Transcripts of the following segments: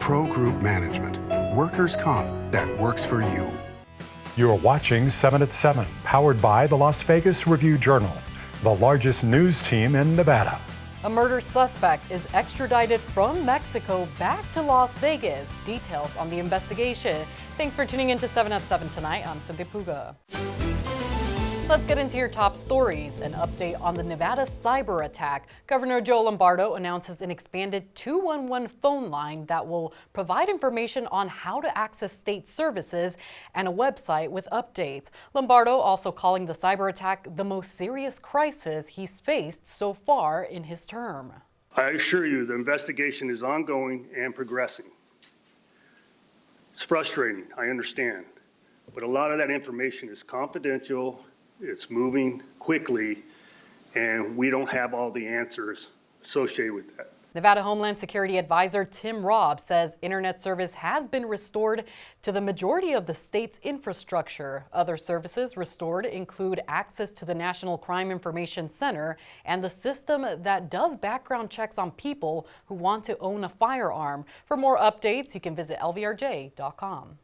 Pro Group Management. Workers' comp that works for you. You're watching 7 at 7, powered by the Las Vegas Review-Journal, the largest news team in Nevada. A murder suspect is extradited from Mexico back to Las Vegas. Details on the investigation. Thanks for tuning in to 7 at 7 tonight. I'm Cynthia Puga. Let's get into your top stories. An update on the Nevada cyber attack. Governor Joe Lombardo announces an expanded 211 phone line that will provide information on how to access state services and a website with updates. Lombardo also calling the cyber attack the most serious crisis he's faced so far in his term. I assure you the investigation is ongoing and progressing. It's frustrating, I understand, but a lot of that information is confidential. It's moving quickly, and we don't have all the answers associated with that. Nevada Homeland Security Advisor Tim Robb says internet service has been restored to the majority of the state's infrastructure. Other services restored include access to the National Crime Information Center and the system that does background checks on people who want to own a firearm. For more updates, you can visit lvrj.com.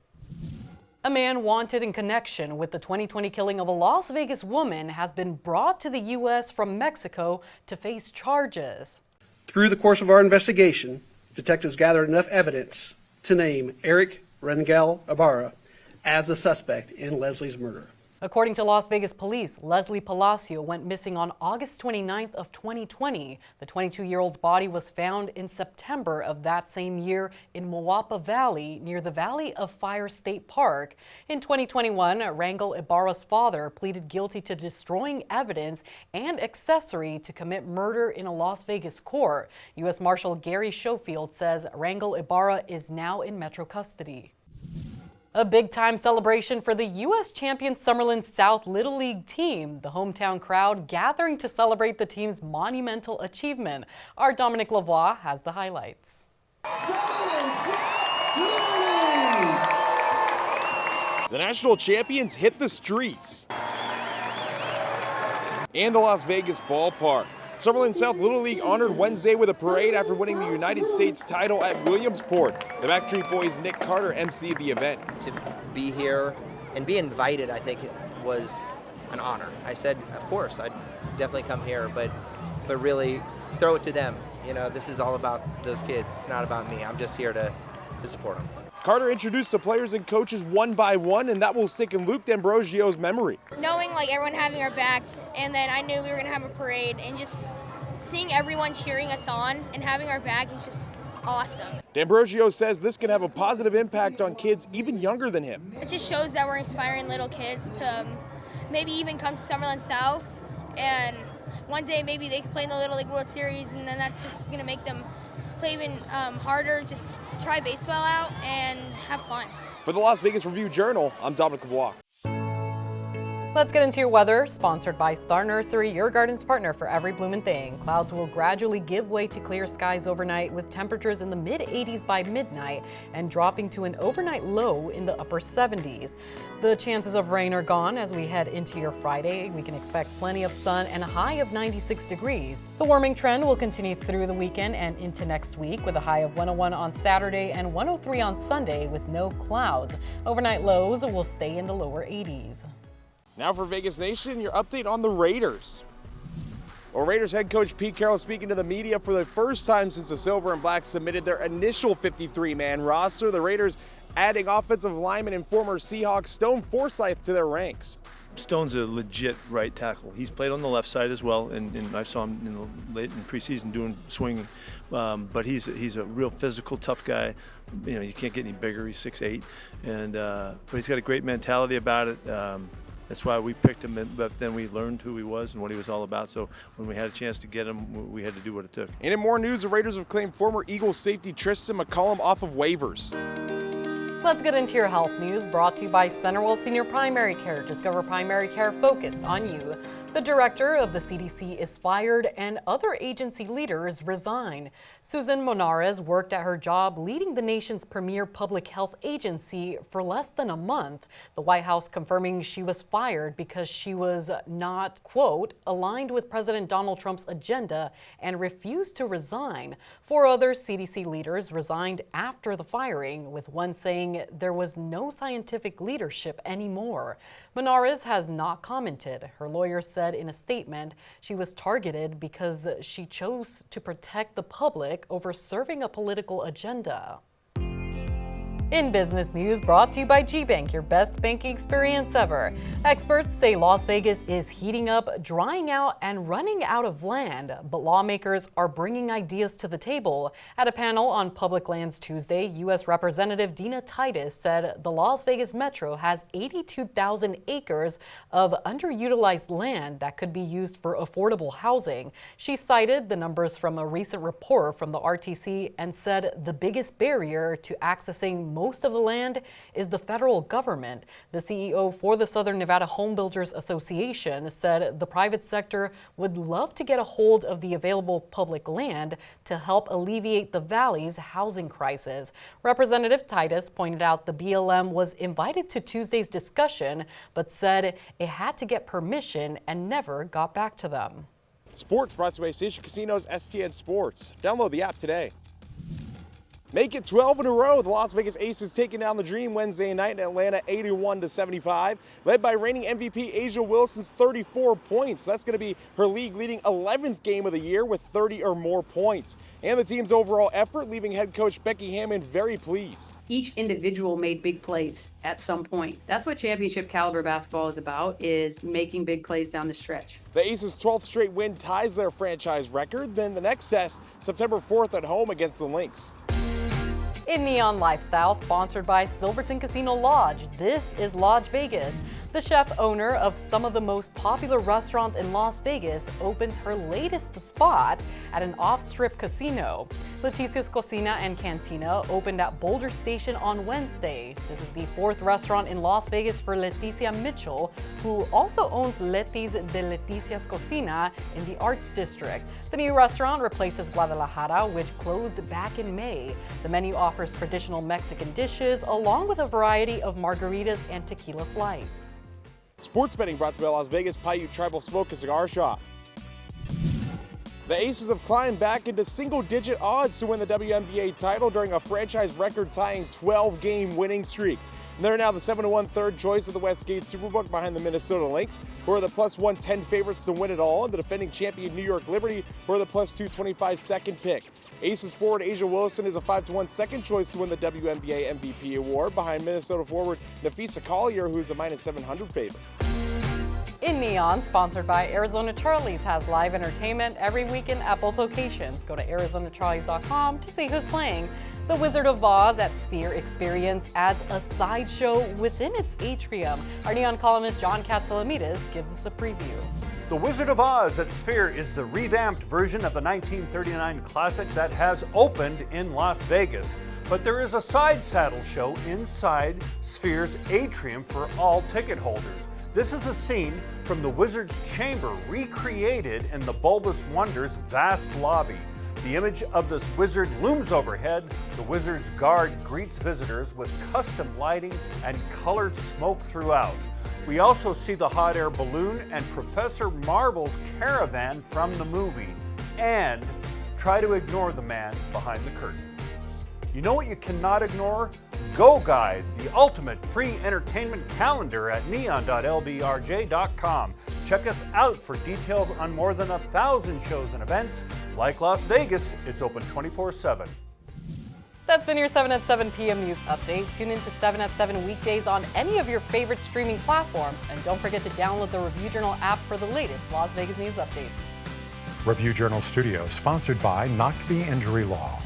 A man wanted in connection with the 2020 killing of a Las Vegas woman has been brought to the U.S. from Mexico to face charges. Through the course of our investigation, detectives gathered enough evidence to name Eric Rangel Ibarra as a suspect in Leslie's murder. According to Las Vegas police, Leslie Palacio went missing on August 29th of 2020. The 22-year-old's body was found in September of that same year in Moapa Valley near the Valley of Fire State Park. In 2021, Rangel Ibarra's father pleaded guilty to destroying evidence and accessory to commit murder in a Las Vegas court. U.S. Marshal Gary Schofield says Rangel Ibarra is now in Metro custody. A big-time celebration for the U.S. champion Summerlin South Little League team. The hometown crowd gathering to celebrate the team's monumental achievement. Our Dominic Lavoie has the highlights. Summerlin South Little League! The national champions hit the streets and the Las Vegas ballpark. Summerlin South Little League honored Wednesday with a parade after winning the United States title at Williamsport. The Backstreet Boys' Nick Carter emceed the event. To be here and be invited, I think, was an honor. I said, of course, I'd definitely come here, but really throw it to them. You know, this is all about those kids. It's not about me. I'm just here to support them. Carter introduced the players and coaches one by one, and that will stick in Luke D'Ambrosio's memory. Knowing everyone having our backs, and then I knew we were going to have a parade, and just seeing everyone cheering us on and having our back is just awesome. D'Ambrosio says this can have a positive impact on kids even younger than him. It just shows that we're inspiring little kids to maybe even come to Summerlin South, and one day maybe they can play in the Little League World Series, and then that's just going to make them play even harder, just try baseball out and have fun. For the Las Vegas Review-Journal, I'm Dominic Lavoie. Let's get into your weather, sponsored by Star Nursery, your garden's partner for every bloomin' thing. Clouds will gradually give way to clear skies overnight with temperatures in the mid-80s by midnight and dropping to an overnight low in the upper 70s. The chances of rain are gone as we head into your Friday. We can expect plenty of sun and a high of 96 degrees. The warming trend will continue through the weekend and into next week with a high of 101 on Saturday and 103 on Sunday with no clouds. Overnight lows will stay in the lower 80s. Now for Vegas Nation, your update on the Raiders. Well, Raiders head coach Pete Carroll speaking to the media for the first time since the Silver and Black submitted their initial 53-man roster. The Raiders adding offensive lineman and former Seahawks Stone Forsythe to their ranks. Stone's a legit right tackle. He's played on the left side as well, and I saw him late in preseason doing swinging. But he's a real physical, tough guy. You know, you can't get any bigger. He's 6'8", but he's got a great mentality about it. That's why we picked him, but then we learned who he was and what he was all about. So when we had a chance to get him, we had to do what it took. And in more news, the Raiders have claimed former Eagles safety Tristan McCullum off of waivers. Let's get into your health news, brought to you by Centerville Senior Primary Care. Discover primary care focused on you. The director of the CDC is fired and other agency leaders resign. Susan Monarez worked at her job leading the nation's premier public health agency for less than a month. The White House confirming she was fired because she was not, quote, aligned with President Donald Trump's agenda and refused to resign. 4 other CDC leaders resigned after the firing, with one saying there was no scientific leadership anymore. Monarez has not commented. Her lawyer said in a statement she was targeted because she chose to protect the public over serving a political agenda. In business news, brought to you by GBank, your best banking experience ever. Experts say Las Vegas is heating up, drying out, and running out of land, but lawmakers are bringing ideas to the table. At a panel on public lands Tuesday, U.S. Representative Dina Titus said the Las Vegas Metro has 82,000 acres of underutilized land that could be used for affordable housing. She cited the numbers from a recent report from the RTC and said the biggest barrier to accessing most of the land is the federal government. The CEO for the Southern Nevada Home Builders Association said the private sector would love to get a hold of the available public land to help alleviate the valley's housing crisis. Representative Titus pointed out the BLM was invited to Tuesday's discussion, but said it had to get permission and never got back to them. Sports brought to you by Station Casinos STN Sports. Download the app today. Make it 12 in a row. The Las Vegas Aces taking down the Dream Wednesday night in Atlanta 81-75. Led by reigning MVP Asia Wilson's 34 points. That's going to be her league-leading 11th game of the year with 30 or more points. And the team's overall effort leaving head coach Becky Hammond very pleased. Each individual made big plays at some point. That's what championship caliber basketball is about, is making big plays down the stretch. The Aces' 12th straight win ties their franchise record. Then the next test, September 4th at home against the Lynx. In Neon Lifestyle, sponsored by Silverton Casino Lodge, this is Lodge Vegas. The chef owner of some of the most popular restaurants in Las Vegas opens her latest spot at an off-strip casino. Leticia's Cocina and Cantina opened at Boulder Station on Wednesday. This is the 4th restaurant in Las Vegas for Leticia Mitchell, who also owns Leti's de Leticia's Cocina in the Arts District. The new restaurant replaces Guadalajara, which closed back in May. The menu offers traditional Mexican dishes along with a variety of margaritas and tequila flights. Sports betting brought to you by Las Vegas Paiute Tribal Smoke and Cigar Shop. The Aces have climbed back into single-digit odds to win the WNBA title during a franchise record-tying 12-game winning streak. And they're now the 7-1 third choice of the Westgate Superbook behind the Minnesota Lynx, who are the plus 110 favorites to win it all, and the defending champion New York Liberty, who are the plus 225 second pick. Aces forward Asia Wilson is a 5-1 second choice to win the WNBA MVP award behind Minnesota forward Nafisa Collier, who's a minus 700 favorite. In Neon, sponsored by Arizona Charlie's, has live entertainment every weekend at both locations. Go to ArizonaCharlies.com to see who's playing. The Wizard of Oz at Sphere Experience adds a sideshow within its atrium. Our Neon columnist John Katsalamides gives us a preview. The Wizard of Oz at Sphere is the revamped version of the 1939 classic that has opened in Las Vegas. But there is a side saddle show inside Sphere's atrium for all ticket holders. This is a scene from the Wizard's Chamber recreated in the Bulbous Wonder's vast lobby. The image of this wizard looms overhead. The Wizard's Guard greets visitors with custom lighting and colored smoke throughout. We also see the hot air balloon and Professor Marvel's caravan from the movie, and try to ignore the man behind the curtain. You know what you cannot ignore? Go Guide, the ultimate free entertainment calendar at neon.lbrj.com. Check us out for details on more than 1,000 shows and events. Like Las Vegas, it's open 24/7. That's been your 7 at 7 p.m. news update. Tune in to 7 at 7 weekdays on any of your favorite streaming platforms. And don't forget to download the Review Journal app for the latest Las Vegas news updates. Review Journal Studio, sponsored by Knock the Injury Law.